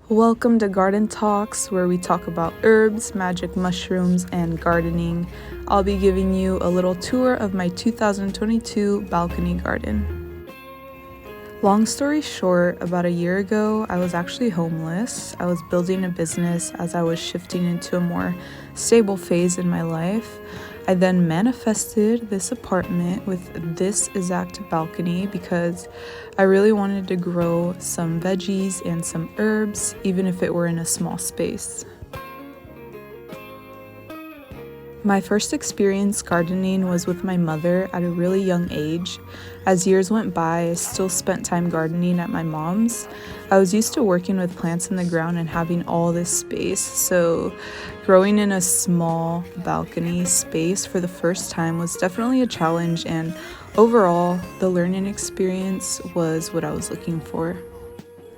Welcome to Garden Talks, where we talk about herbs, magic mushrooms, and gardening. I'll be giving you a little tour of my 2022 balcony garden. Long story short, about a year ago, I was actually homeless. I was building a business as I was shifting into a more stable phase in my life. I then manifested this apartment with this exact balcony because I really wanted to grow some veggies and some herbs, even if it were in a small space. My first experience gardening was with my mother at a really young age. As years went by, I still spent time gardening at my mom's. I was used to working with plants in the ground and having all this space, so growing in a small balcony space for the first time was definitely a challenge, and overall, the learning experience was what I was looking for.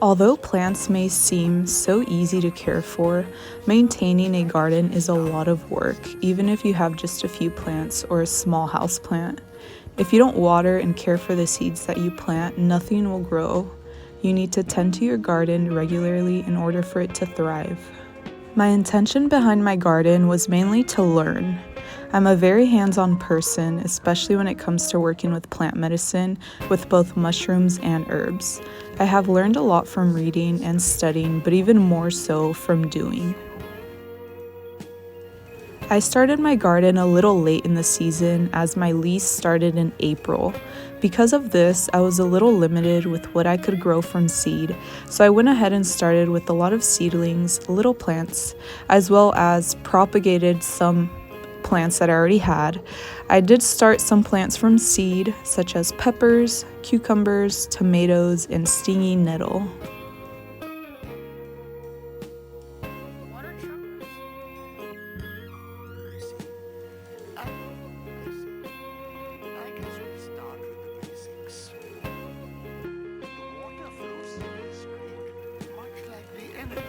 Although plants may seem so easy to care for, maintaining a garden is a lot of work, even if you have just a few plants or a small house plant. If you don't water and care for the seeds that you plant, nothing will grow. You need to tend to your garden regularly in order for it to thrive. My intention behind my garden was mainly to learn. I'm a very hands-on person, especially when it comes to working with plant medicine, with both mushrooms and herbs. I have learned a lot from reading and studying, but even more so from doing. I started my garden a little late in the season as my lease started in April. Because of this, I was a little limited with what I could grow from seed, so I went ahead and started with a lot of seedlings, little plants, as well as propagated some plants that I already had. I did start some plants from seed, such as peppers, cucumbers, tomatoes, and stinging nettle.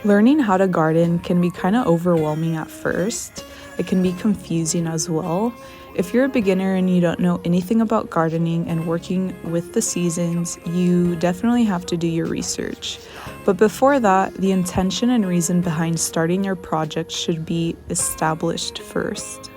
Learning how to garden can be kind of overwhelming at first. It can be confusing as well. If you're a beginner and you don't know anything about gardening and working with the seasons, you definitely have to do your research. But before that, the intention and reason behind starting your project should be established first.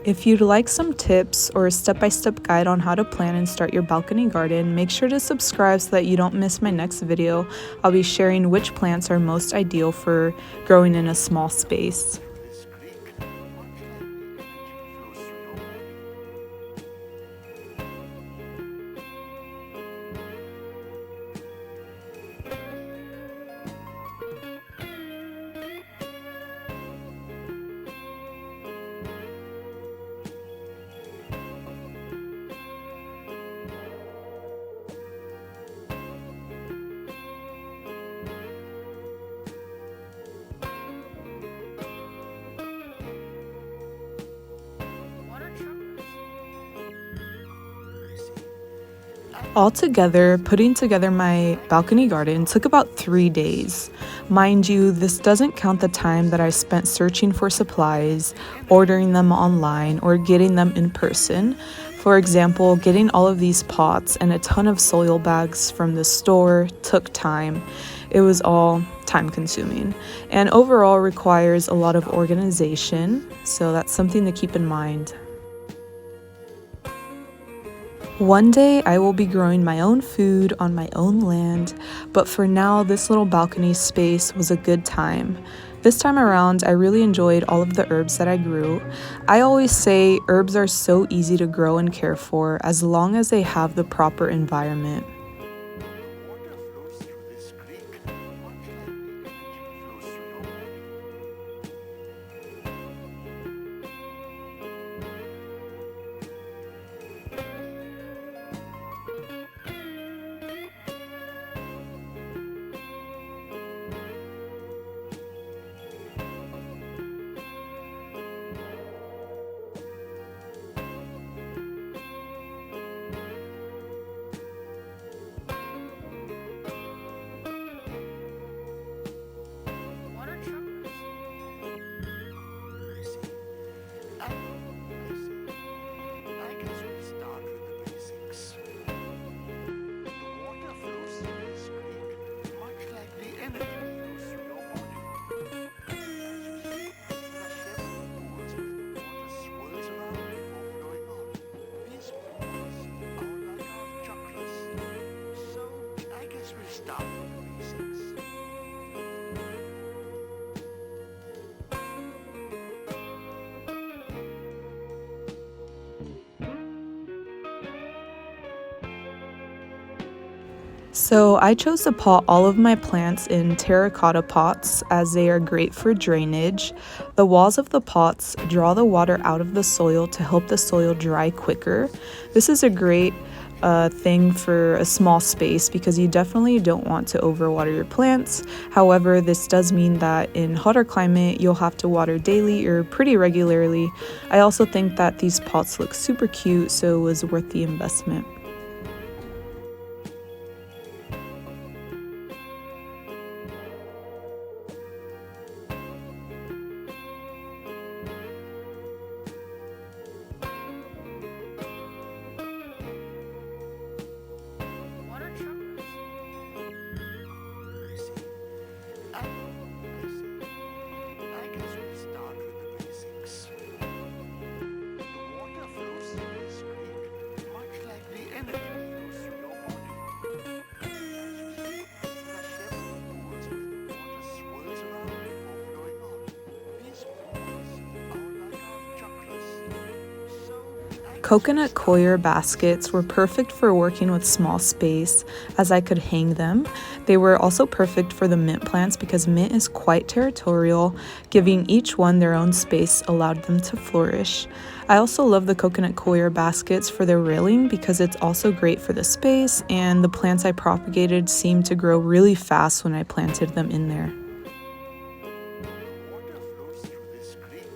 If you'd like some tips or a step-by-step guide on how to plant and start your balcony garden, make sure to subscribe so that you don't miss my next video. I'll be sharing which plants are most ideal for growing in a small space. Altogether, putting together my balcony garden took about 3 days. Mind you, this doesn't count the time that I spent searching for supplies, ordering them online, or getting them in person. For example, getting all of these pots and a ton of soil bags from the store took time. It was all time consuming and overall requires a lot of organization, so that's something to keep in mind. One day I will be growing my own food on my own land, but for now this little balcony space was a good time. This time around I really enjoyed all of the herbs that I grew. I always say herbs are so easy to grow and care for as long as they have the proper environment. So I chose to pot all of my plants in terracotta pots as they are great for drainage. The walls of the pots draw the water out of the soil to help the soil dry quicker. This is a great thing for a small space because you definitely don't want to overwater your plants. However, this does mean that in hotter climate you'll have to water daily or pretty regularly. I also think that these pots look super cute, so it was worth the investment. I guess we'll start with the basics. The water flows through this creek, much like the energy flows through your body. As you see, there are several pools where the water swirls around before flowing on. These pools are like our chakras. So, I guess we'll Coconut start coir with the baskets were basics. perfect for working with small space as I could hang them. They were also perfect for the mint plants because mint is quite territorial, giving each one their own space allowed them to flourish. I also love the coconut coir baskets for their railing because it's also great for the space, and the plants I propagated seemed to grow really fast when I planted them in there. The water flows through this creek,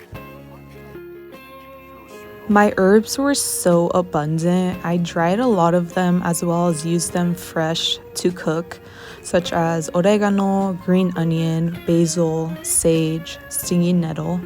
much like the energy flows through your My body. herbs were so abundant. I dried a lot of them as well as used them fresh to cook, such as oregano, green onion, basil, sage, stinging nettle.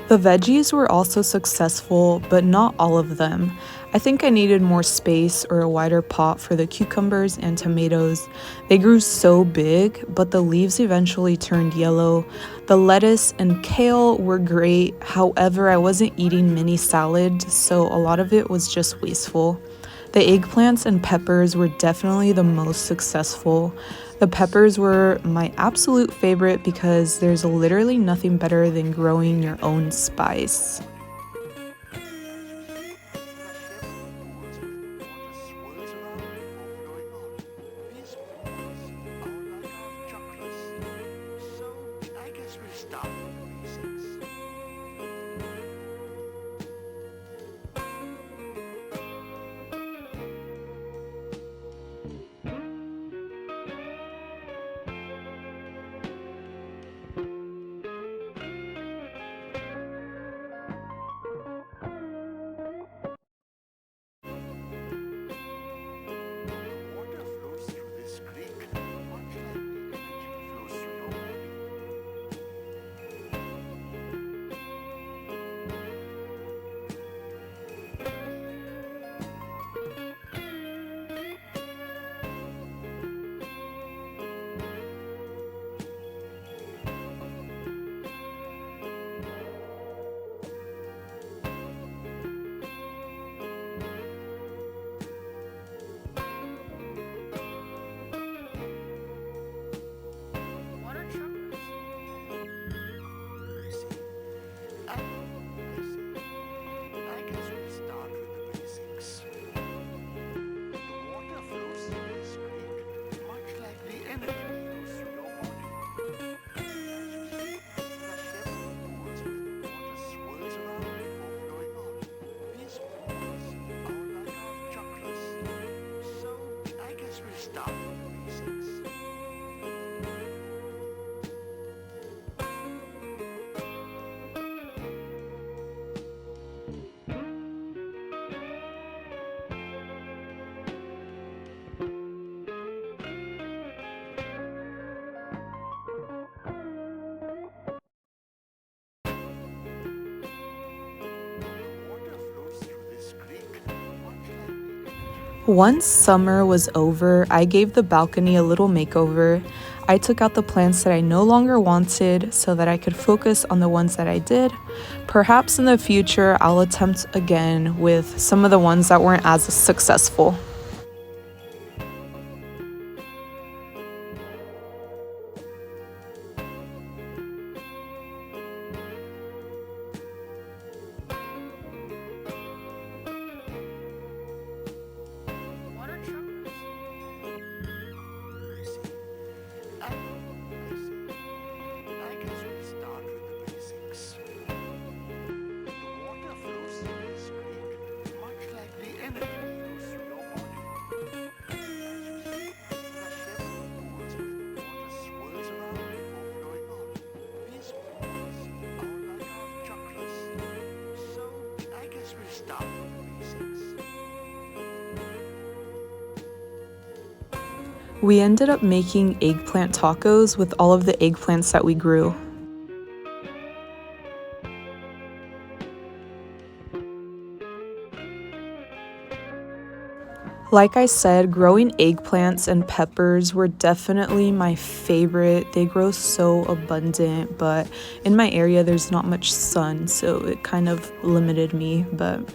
The veggies were also successful, but not all of them. I think I needed more space or a wider pot for the cucumbers and tomatoes. They grew so big, but the leaves eventually turned yellow. The lettuce and kale were great, however, I wasn't eating mini salad, so a lot of it was just wasteful. The eggplants and peppers were definitely the most successful. The peppers were my absolute favorite because there's literally nothing better than growing your own spice. As you see, there are several pools where the water swirls around before flowing on. These pools are like our chakras. So, I guess we'll start with the basics. The water flows through this creek, much like the energy flows through your body. I see. I see. I guess we'll start with the basics. The water flows through this creek, much like the energy flows through your body. As you see, there are several pools where the water swirls around before flowing on. These pools are like our chakras. So, I guess we'll start with the basics. The water flows through this creek, much like the energy flows Once through your body. summer was over, I gave the balcony a little makeover. I took out the plants that I no longer wanted so that I could focus on the ones that I did. Perhaps in the future, I'll attempt again with some of the ones that weren't as successful. We ended up making eggplant tacos with all of the eggplants that we grew. Like I said, growing eggplants and peppers were definitely my favorite. They grow so abundant, but in my area there's not much sun, so it kind of limited me. But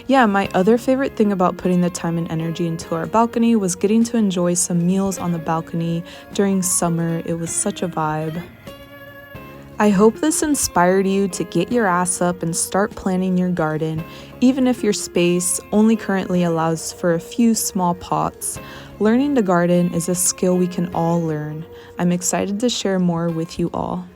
yeah, my other favorite thing about putting the time and energy into our balcony was getting to enjoy some meals on the balcony during summer. It was such a vibe. I hope this inspired you to get your ass up and start planning your garden, even if your space only currently allows for a few small pots. Learning to garden is a skill we can all learn. I'm excited to share more with you all.